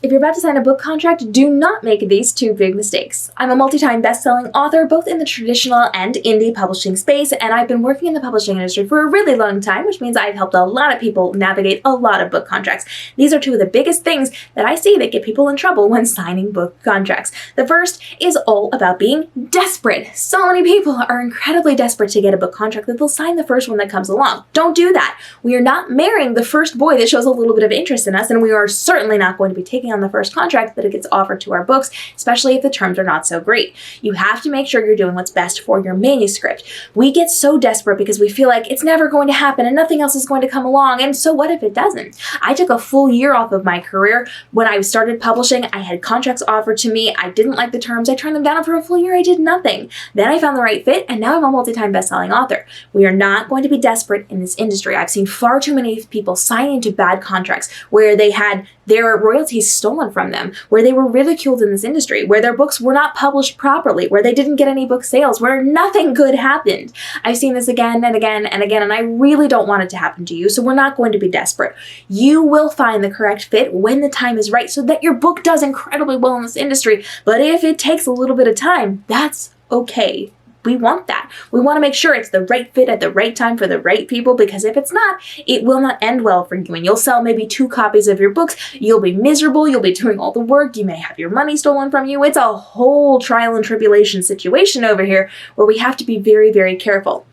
If you're about to sign a book contract, do not make these two big mistakes. I'm a multi-time best-selling author, both in the traditional and indie publishing space, and I've been working in the publishing industry for a really long time, which means I've helped a lot of people navigate a lot of book contracts. These are two of the biggest things that I see that get people in trouble when signing book contracts. The first is all about being desperate. So many people are incredibly desperate to get a book contract that they'll sign the first one that comes along. Don't do that. We are not marrying the first boy that shows a little bit of interest in us, and we are certainly not going to be taking on the first contract that it gets offered to our books, especially if the terms are not so great. You have to make sure you're doing what's best for your manuscript. We get so desperate because we feel like it's never going to happen and nothing else is going to come along, and so what if it doesn't? I took a full year off of my career. When I started publishing, I had contracts offered to me. I didn't like the terms. I turned them down, and for a full year I did nothing. Then I found the right fit, and now I'm a multi-time best-selling author. We are not going to be desperate in this industry. I've seen far too many people sign into bad contracts where they had their royalties stolen from them, where they were ridiculed in this industry, where their books were not published properly, where they didn't get any book sales, where nothing good happened. I've seen this again and again and again, and I really don't want it to happen to you, so we're not going to be desperate. You will find the correct fit when the time is right so that your book does incredibly well in this industry, but if it takes a little bit of time, that's okay. We want that. We want to make sure it's the right fit at the right time for the right people, because if it's not, it will not end well for you, and you'll sell maybe 2 copies of your books. You'll be miserable. You'll be doing all the work. You may have your money stolen from you. It's a whole trial and tribulation situation over here where we have to be very, very careful.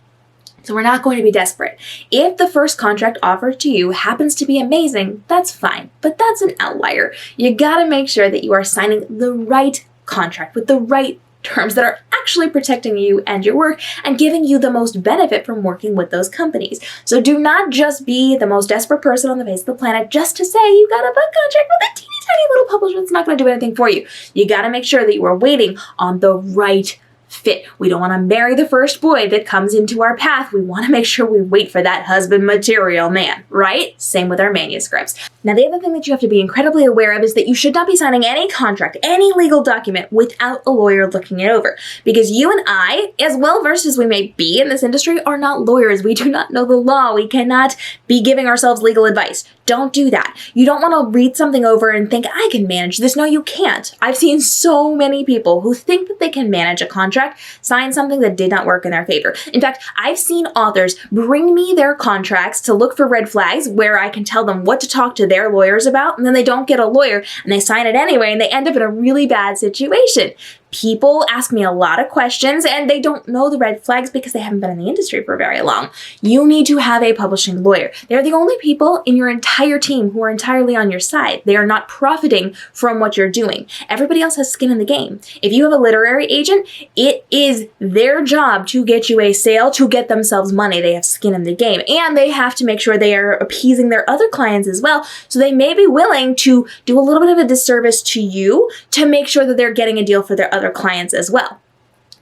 So we're not going to be desperate. If the first contract offered to you happens to be amazing, that's fine, but that's an outlier. You gotta make sure that you are signing the right contract with the right terms that are actually protecting you and your work and giving you the most benefit from working with those companies. So do not just be the most desperate person on the face of the planet just to say you got a book contract with a teeny tiny little publisher that's not going to do anything for you. You got to make sure that you are waiting on the right fit. We don't want to marry the first boy that comes into our path. We want to make sure we wait for that husband material man, right? Same with our manuscripts. Now, the other thing that you have to be incredibly aware of is that you should not be signing any contract, any legal document without a lawyer looking it over. Because you and I, as well versed as we may be in this industry, are not lawyers. We do not know the law. We cannot be giving ourselves legal advice. Don't do that. You don't want to read something over and think, I can manage this. No, you can't. I've seen so many people who think that they can manage a contract sign something that did not work in their favor. In fact, I've seen authors bring me their contracts to look for red flags where I can tell them what to talk to their lawyers about, and then they don't get a lawyer and they sign it anyway, and they end up in a really bad situation. People ask me a lot of questions and they don't know the red flags because they haven't been in the industry for very long. You need to have a publishing lawyer. They're the only people in your entire team who are entirely on your side. They are not profiting from what you're doing. Everybody else has skin in the game. If you have a literary agent, it is their job to get you a sale, to get themselves money. They have skin in the game, and they have to make sure they are appeasing their other clients as well. So they may be willing to do a little bit of a disservice to you to make sure that they're getting a deal for their other clients as well.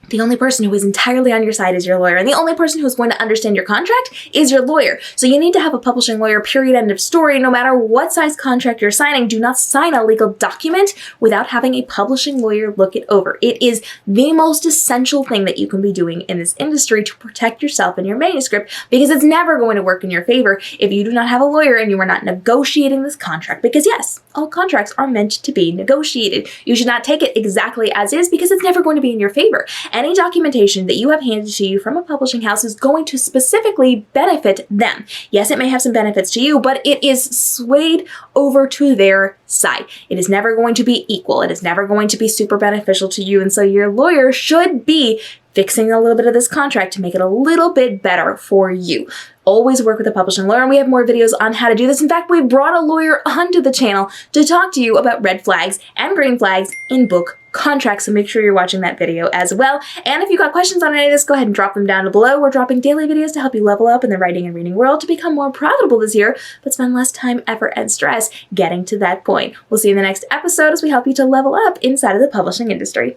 The only person who is entirely on your side is your lawyer, and the only person who is going to understand your contract is your lawyer. So you need to have a publishing lawyer, period, end of story. No matter what size contract you're signing, do not sign a legal document without having a publishing lawyer look it over. It is the most essential thing that you can be doing in this industry to protect yourself and your manuscript, because it's never going to work in your favor if you do not have a lawyer and you are not negotiating this contract. Because yes, all contracts are meant to be negotiated. You should not take it exactly as is, because it's never going to be in your favor. Any documentation that you have handed to you from a publishing house is going to specifically benefit them. Yes, it may have some benefits to you, but it is swayed over to their side. It is never going to be equal. It is never going to be super beneficial to you. And so your lawyer should be fixing a little bit of this contract to make it a little bit better for you. Always work with a publishing lawyer, and we have more videos on how to do this. In fact, we brought a lawyer onto the channel to talk to you about red flags and green flags in book contracts, so make sure you're watching that video as well. And if you've got questions on any of this, go ahead and drop them down below. We're dropping daily videos to help you level up in the writing and reading world to become more profitable this year, but spend less time, effort, and stress getting to that point. We'll see you in the next episode as we help you to level up inside of the publishing industry.